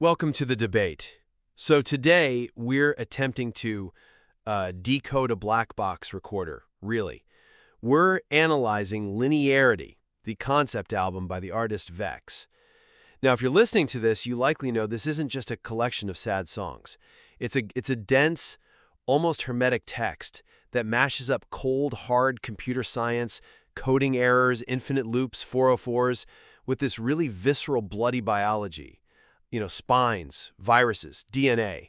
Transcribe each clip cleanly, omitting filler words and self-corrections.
Welcome to the debate. So today we're attempting to decode a black box recorder, really. We're analyzing Linearity, the concept album by the artist Vex. Now, if you're listening to this, you likely know this isn't just a collection of sad songs. It's a dense, almost hermetic text that mashes up cold, hard computer science, coding errors, infinite loops, 404s, with this really visceral, bloody biology. Spines, viruses, DNA.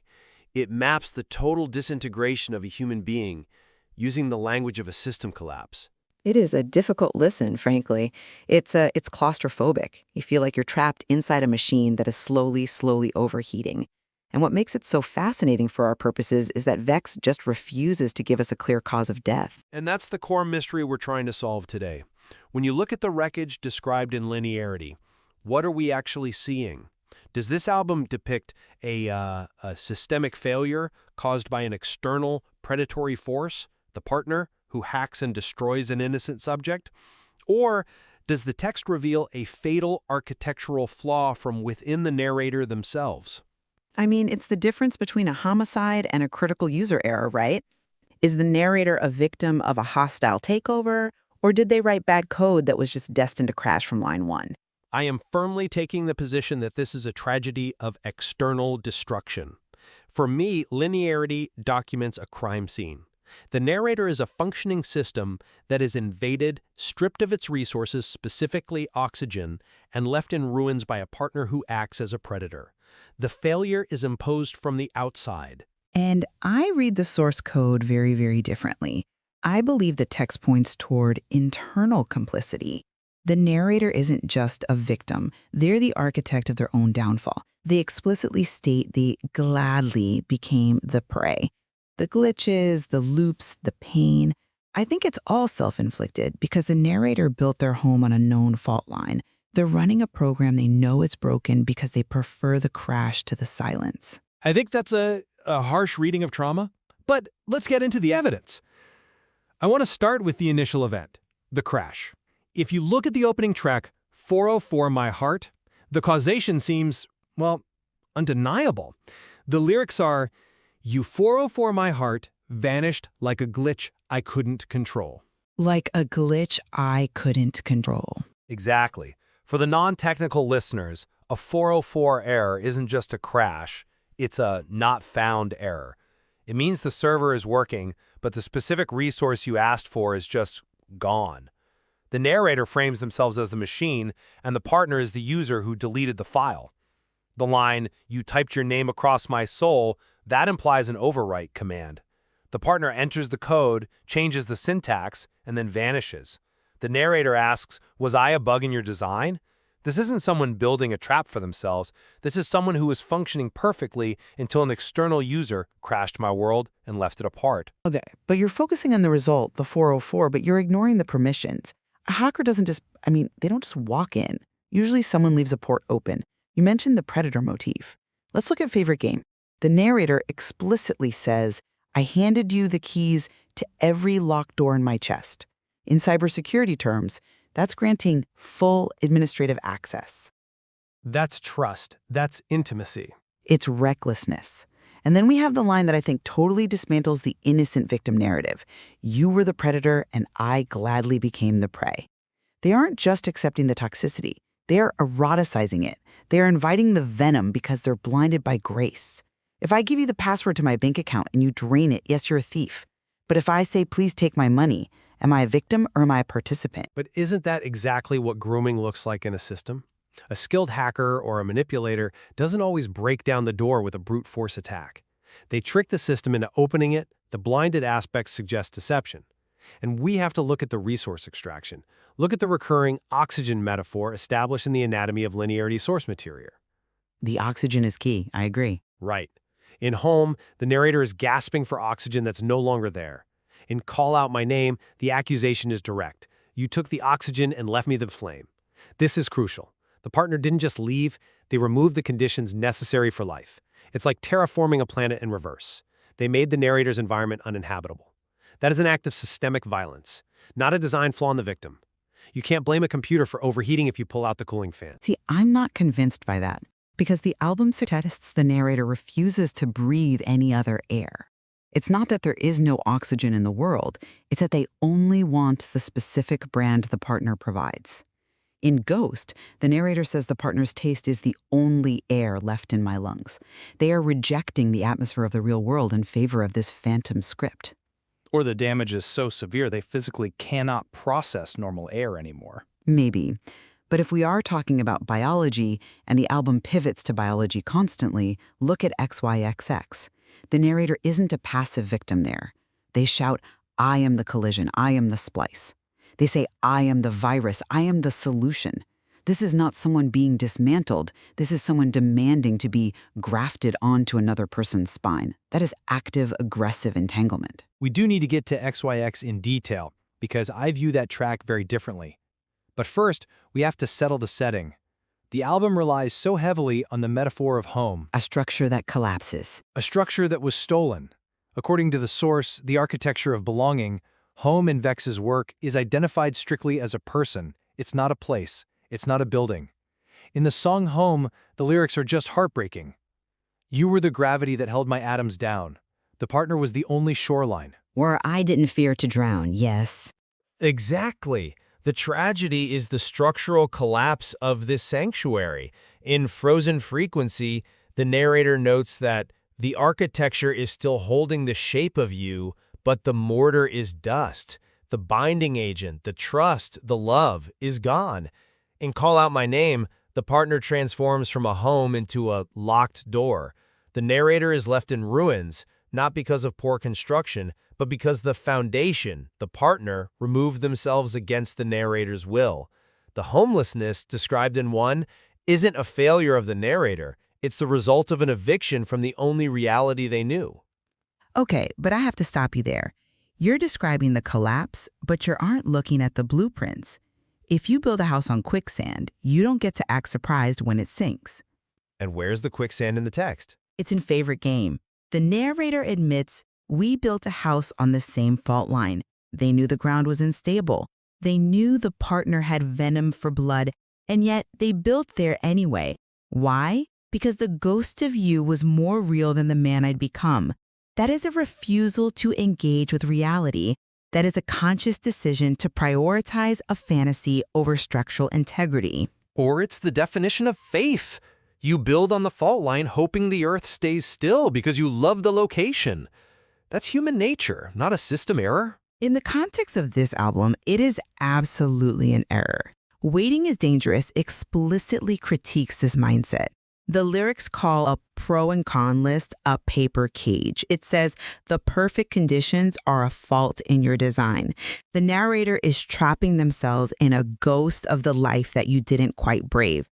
It maps the total disintegration of a human being using the language of a system collapse. It is a difficult listen, frankly. It's claustrophobic. You feel like you're trapped inside a machine that is slowly overheating. And what makes it so fascinating for our purposes is that Vex just refuses to give us a clear cause of death. And that's the core mystery we're trying to solve today. When you look at the wreckage described in Linearity, what are we actually seeing? Does this album depict a systemic failure caused by an external predatory force, the partner, who hacks and destroys an innocent subject? Or does the text reveal a fatal architectural flaw from within the narrator themselves? I mean, it's the difference between a homicide and a critical user error, right? Is the narrator a victim of a hostile takeover, or did they write bad code that was just destined to crash from line one? I am firmly taking the position that this is a tragedy of external destruction. For me, Linearity documents a crime scene. The narrator is a functioning system that is invaded, stripped of its resources, specifically oxygen, and left in ruins by a partner who acts as a predator. The failure is imposed from the outside. And I read the source code very differently. I believe the text points toward internal complicity. The narrator isn't just a victim. They're the architect of their own downfall. They explicitly state they gladly became the prey. The glitches, the loops, the pain, I think it's all self-inflicted because the narrator built their home on a known fault line. They're running a program they know is broken because they prefer the crash to the silence. I think that's a harsh reading of trauma, but let's get into the evidence. I want to start with the initial event, the crash. If you look at the opening track, 404 My Heart, the causation seems, well, undeniable. The lyrics are, "You 404 my heart, vanished like a glitch I couldn't control." Like a glitch I couldn't control. Exactly. For the non-technical listeners, a 404 error isn't just a crash, it's a not found error. It means the server is working, but the specific resource you asked for is just gone. The narrator frames themselves as the machine, and the partner is the user who deleted the file. The line, "You typed your name across my soul," that implies an overwrite command. The partner enters the code, changes the syntax, and then vanishes. The narrator asks, "Was I a bug in your design?" This isn't someone building a trap for themselves. This is someone who was functioning perfectly until an external user crashed my world and left it apart. Okay, but you're focusing on the result, the 404, but you're ignoring the permissions. A hacker doesn't they don't just walk in. Usually someone leaves a port open. You mentioned the predator motif. Let's look at favorite game. The narrator explicitly says, "I handed you the keys to every locked door in my chest." In cybersecurity terms, that's granting full administrative access. That's trust. That's intimacy. It's recklessness. And then we have the line that I think totally dismantles the innocent victim narrative. You were the predator and I gladly became the prey. They aren't just accepting the toxicity. They are eroticizing it. They are inviting the venom because they're blinded by grace. If I give you the password to my bank account and you drain it, yes, you're a thief. But if I say, "Please take my money," am I a victim or am I a participant? But isn't that exactly what grooming looks like in a system? A skilled hacker or a manipulator doesn't always break down the door with a brute force attack. They trick the system into opening it. The blinded aspects suggest deception. And we have to look at the resource extraction. Look at the recurring oxygen metaphor established in the anatomy of Linearity source material. The oxygen is key. I agree. Right. In Home, the narrator is gasping for oxygen that's no longer there. In Call Out My Name, the accusation is direct. You took the oxygen and left me the flame. This is crucial. The partner didn't just leave, they removed the conditions necessary for life. It's like terraforming a planet in reverse. They made the narrator's environment uninhabitable. That is an act of systemic violence, not a design flaw in the victim. You can't blame a computer for overheating if you pull out the cooling fan. See, I'm not convinced by that. Because the album suggests the narrator refuses to breathe any other air. It's not that there is no oxygen in the world, it's that they only want the specific brand the partner provides. In Ghost, the narrator says the partner's taste is the only air left in my lungs. They are rejecting the atmosphere of the real world in favor of this phantom script. Or the damage is so severe they physically cannot process normal air anymore. Maybe. But if we are talking about biology, and the album pivots to biology constantly, look at XYXX. The narrator isn't a passive victim there. They shout, I am the collision, I am the splice. They say, I am the virus, I am the solution. This is not someone being dismantled. This is someone demanding to be grafted onto another person's spine. That is active, aggressive entanglement. We do need to get to XYX in detail, because I view that track very differently. But first, we have to settle the setting. The album relies so heavily on the metaphor of home, A structure that collapses. a structure that was stolen. According to the source, The Architecture of Belonging, home in Vex's work is identified strictly as a person. It's not a place. It's not a building. In the song Home, the lyrics are just heartbreaking. You were the gravity that held my atoms down. The partner was the only shoreline. Where I didn't fear to drown, yes. Exactly. The tragedy is the structural collapse of this sanctuary. In Frozen Frequency, the narrator notes that the architecture is still holding the shape of you, but the mortar is dust. The binding agent, the trust, the love is gone. In Call Out My Name, the partner transforms from a home into a locked door. The narrator is left in ruins, not because of poor construction, but because the foundation, the partner, removed themselves against the narrator's will. The homelessness described in one isn't a failure of the narrator. It's the result of an eviction from the only reality they knew. Okay, but I have to stop you there. You're describing the collapse, but you aren't looking at the blueprints. If you build a house on quicksand, you don't get to act surprised when it sinks. And where's the quicksand in the text? It's in Favorite Game. The narrator admits, we built a house on the same fault line. They knew the ground was unstable. They knew the partner had venom for blood, and yet they built there anyway. Why? Because the ghost of you was more real than the man I'd become. That is a refusal to engage with reality. That is a conscious decision to prioritize a fantasy over structural integrity. Or it's the definition of faith. You build on the fault line hoping the earth stays still because you love the location. That's human nature, not a system error. In the context of this album, it is absolutely an error. Waiting is Dangerous explicitly critiques this mindset. The lyrics call a pro and con list a paper cage. It says the perfect conditions are a fault in your design. The narrator is trapping themselves in a ghost of the life that you didn't quite brave.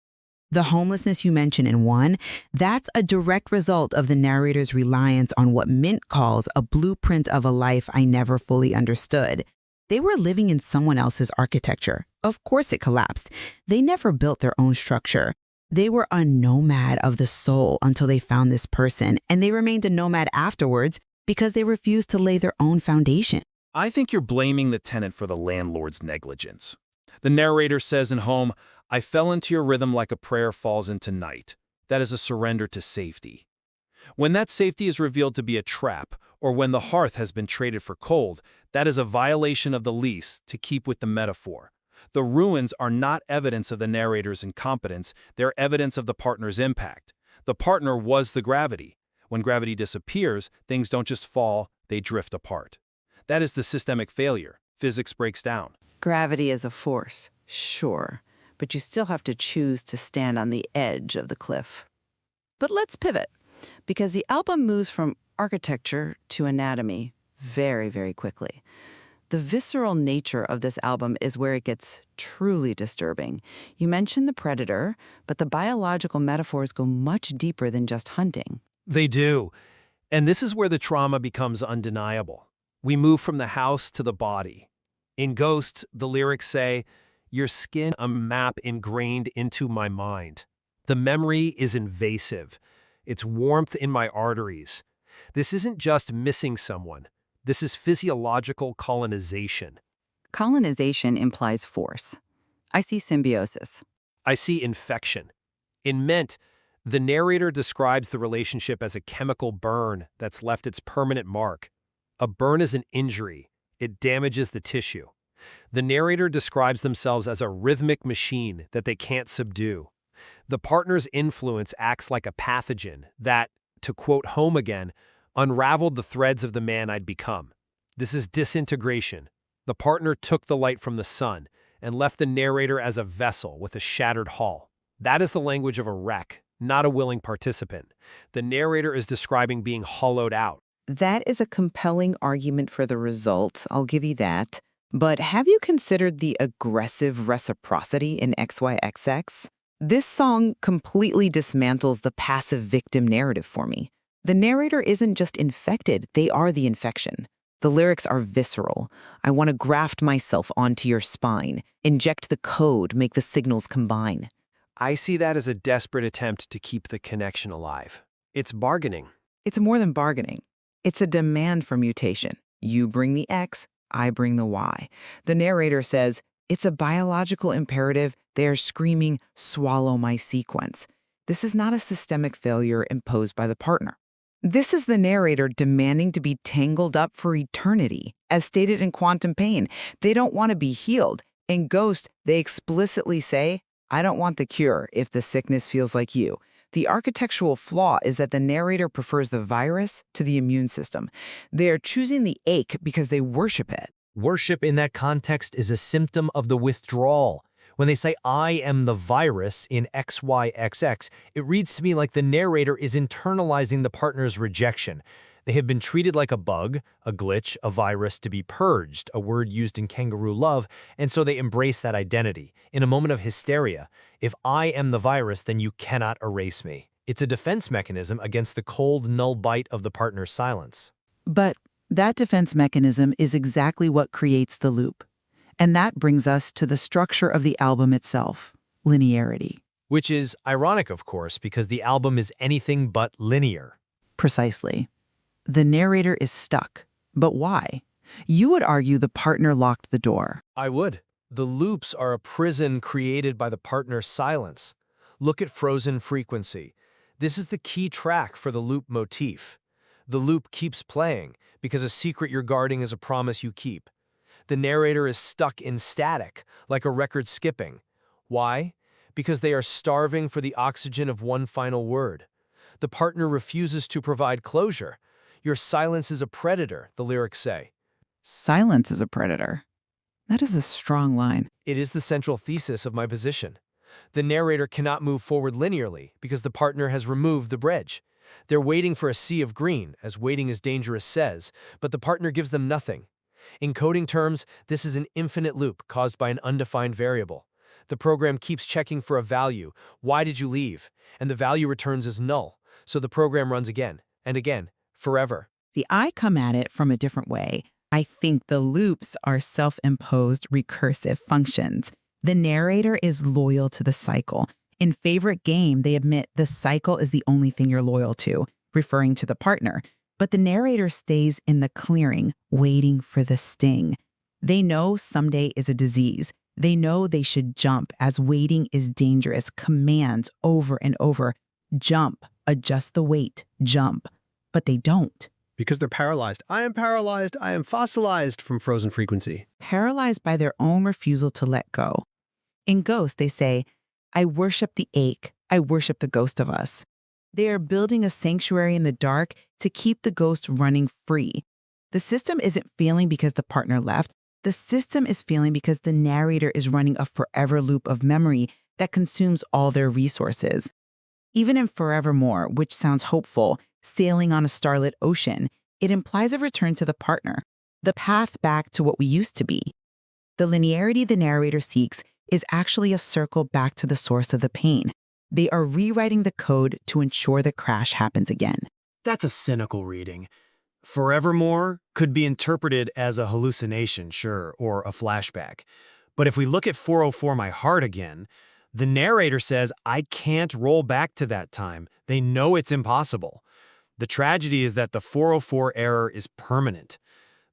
The homelessness you mention in one, that's a direct result of the narrator's reliance on what Mint calls a blueprint of a life I never fully understood. They were living in someone else's architecture. Of course it collapsed. They never built their own structure. They were a nomad of the soul until they found this person, and they remained a nomad afterwards because they refused to lay their own foundation. I think you're blaming the tenant for the landlord's negligence. The narrator says in Home, I fell into your rhythm like a prayer falls into night. That is a surrender to safety. When that safety is revealed to be a trap, or when the hearth has been traded for cold, that is a violation of the lease, to keep with the metaphor. The ruins are not evidence of the narrator's incompetence, they're evidence of the partner's impact. The partner was the gravity. When gravity disappears, things don't just fall, they drift apart. That is the systemic failure. Physics breaks down. Gravity is a force, sure, but you still have to choose to stand on the edge of the cliff. But let's pivot, because the album moves from architecture to anatomy very, very quickly. The visceral nature of this album is where it gets truly disturbing. You mentioned the predator, but the biological metaphors go much deeper than just hunting. They do. And this is where the trauma becomes undeniable. We move from the house to the body. In Ghost, the lyrics say, your skin a map ingrained into my mind. The memory is invasive. It's warmth in my arteries. This isn't just missing someone. This is physiological colonization. Colonization implies force. I see symbiosis. I see infection. In Ment, The narrator describes the relationship as a chemical burn that's left its permanent mark. A burn is an injury. It damages the tissue. The narrator describes themselves as a rhythmic machine that they can't subdue. The partner's influence acts like a pathogen that, to quote Home again, unraveled the threads of the man I'd become. This is disintegration. The partner took the light from the sun and left the narrator as a vessel with a shattered hull. That is the language of a wreck, not a willing participant. The narrator is describing being hollowed out. That is a compelling argument for the result, I'll give you that. But have you considered the aggressive reciprocity in XYXX? This song completely dismantles the passive victim narrative for me. The narrator isn't just infected, they are the infection. The lyrics are visceral. I want to graft myself onto your spine, inject the code, make the signals combine. I see that as a desperate attempt to keep the connection alive. It's bargaining. It's more than bargaining. It's a demand for mutation. You bring the X, I bring the Y. The narrator says, it's a biological imperative. They are screaming, swallow my sequence. This is not a systemic failure imposed by the partner. This is the narrator demanding to be tangled up for eternity. As stated in Quantum Pain, they don't want to be healed. In Ghost, they explicitly say, I don't want the cure if the sickness feels like you. The architectural flaw is that the narrator prefers the virus to the immune system. They are choosing the ache because they worship it. Worship in that context is a symptom of the withdrawal. When they say, I am the virus in XYXX, it reads to me like the narrator is internalizing the partner's rejection. They have been treated like a bug, a glitch, a virus to be purged, a word used in Kangaroo Love, and so they embrace that identity. In a moment of hysteria, if I am the virus, then you cannot erase me. It's a defense mechanism against the cold, null bite of the partner's silence. But that defense mechanism is exactly what creates the loop. And that brings us to the structure of the album itself, linearity. Which is ironic, of course, because the album is anything but linear. Precisely. The narrator is stuck. But why? You would argue the partner locked the door. I would. The loops are a prison created by the partner's silence. Look at Frozen Frequency. This is the key track for the loop motif. The loop keeps playing because a secret you're guarding is a promise you keep. The narrator is stuck in static, like a record skipping. Why? Because they are starving for the oxygen of one final word. The partner refuses to provide closure. Your silence is a predator, the lyrics say. Silence is a predator. That is a strong line. It is the central thesis of my position. The narrator cannot move forward linearly because the partner has removed the bridge. They're waiting for a sea of green, as Waiting is Dangerous says, but the partner gives them nothing. In coding terms, this is an infinite loop caused by an undefined variable. The program keeps checking for a value, why did you leave? And the value returns as null, so the program runs again, and again, forever. See, I come at it from a different way. I think the loops are self-imposed recursive functions. The narrator is loyal to the cycle. In Favorite Game, they admit the cycle is the only thing you're loyal to, referring to the partner. But the narrator stays in the clearing, waiting for the sting. They know someday is a disease. They know they should jump as waiting is dangerous, commands over and over. Jump, adjust the weight, jump. But they don't. Because they're paralyzed. I am fossilized from Frozen Frequency. Paralyzed by their own refusal to let go. In Ghost, they say, I worship the ache. I worship the ghost of us. They are building a sanctuary in the dark to keep the ghost running free. The system isn't failing because the partner left. The system is failing because the narrator is running a forever loop of memory that consumes all their resources. Even in Forevermore, which sounds hopeful, sailing on a starlit ocean, it implies a return to the partner, the path back to what we used to be. The linearity the narrator seeks is actually a circle back to the source of the pain. They are rewriting the code to ensure the crash happens again. That's a cynical reading. Forevermore could be interpreted as a hallucination, sure, or a flashback. But if we look at 404 My Heart again, the narrator says, I can't roll back to that time. They know it's impossible. The tragedy is that the 404 error is permanent.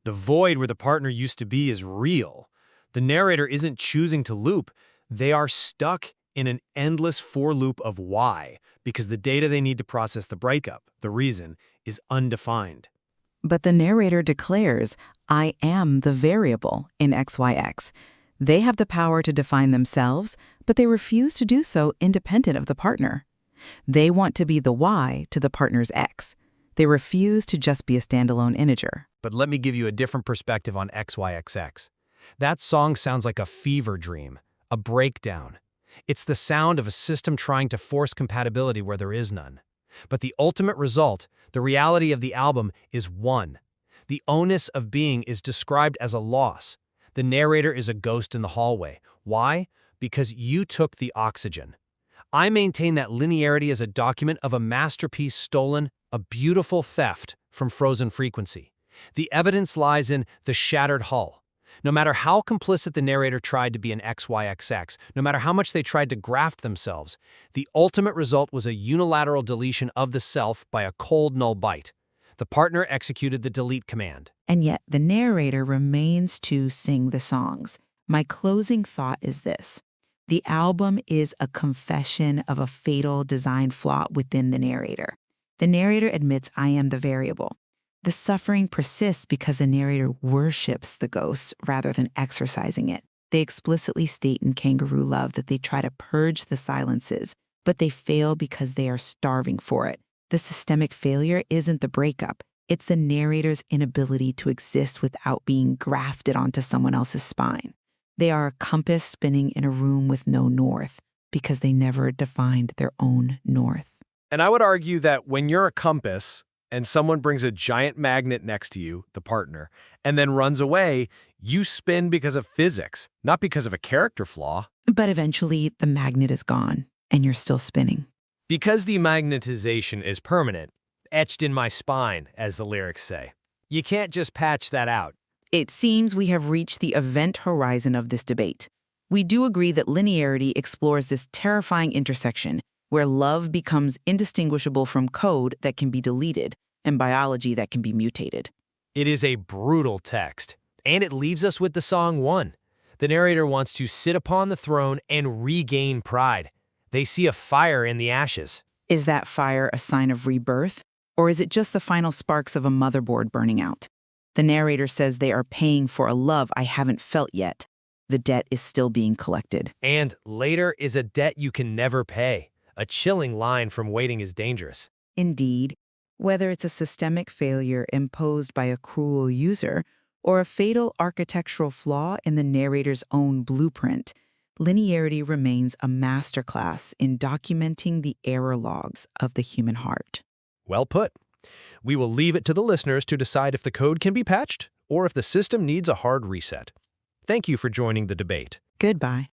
The void where the partner used to be is real. The narrator isn't choosing to loop. They are stuck in an endless for loop of why, because the data they need to process the breakup, the reason, is undefined. But the narrator declares, I am the variable in XYX. They have the power to define themselves, but they refuse to do so independent of the partner. They want to be the Y to the partner's X. They refuse to just be a standalone integer. But let me give you a different perspective on XYXX. That song sounds like a fever dream, a breakdown. It's the sound of a system trying to force compatibility where there is none. But the ultimate result, the reality of the album, is one. The onus of being is described as a loss. The narrator is a ghost in the hallway. Why? Because you took the oxygen. I maintain that linearity is a document of a masterpiece stolen, a beautiful theft from frozen frequency. The evidence lies in the shattered hull. No matter how complicit the narrator tried to be in XYXX, no matter how much they tried to graft themselves, the ultimate result was a unilateral deletion of the self by a cold null byte. The partner executed the delete command. And yet the narrator remains to sing the songs. My closing thought is this. The album is a confession of a fatal design flaw within the narrator. The narrator admits, I am the variable. The suffering persists because the narrator worships the ghost rather than exorcising it. They explicitly state in Kangaroo Love that they try to purge the silences, but they fail because they are starving for it. The systemic failure isn't the breakup. It's the narrator's inability to exist without being grafted onto someone else's spine. They are a compass spinning in a room with no north because they never defined their own north. And I would argue that when you're a compass and someone brings a giant magnet next to you, the partner, and then runs away, you spin because of physics, not because of a character flaw. But eventually, the magnet is gone, and you're still spinning. Because the magnetization is permanent, etched in my spine, as the lyrics say. You can't just patch that out. It seems we have reached the event horizon of this debate. We do agree that linearity explores this terrifying intersection where love becomes indistinguishable from code that can be deleted and biology that can be mutated. It is a brutal text, and it leaves us with the song one. The narrator wants to sit upon the throne and regain pride. They see a fire in the ashes. Is that fire a sign of rebirth, or is it just the final sparks of a motherboard burning out? The narrator says they are paying for a love I haven't felt yet. The debt is still being collected. And later is a debt you can never pay. A chilling line from Waiting is Dangerous. Indeed, whether it's a systemic failure imposed by a cruel user or a fatal architectural flaw in the narrator's own blueprint, linearity remains a masterclass in documenting the error logs of the human heart. Well put. We will leave it to the listeners to decide if the code can be patched or if the system needs a hard reset. Thank you for joining the debate. Goodbye.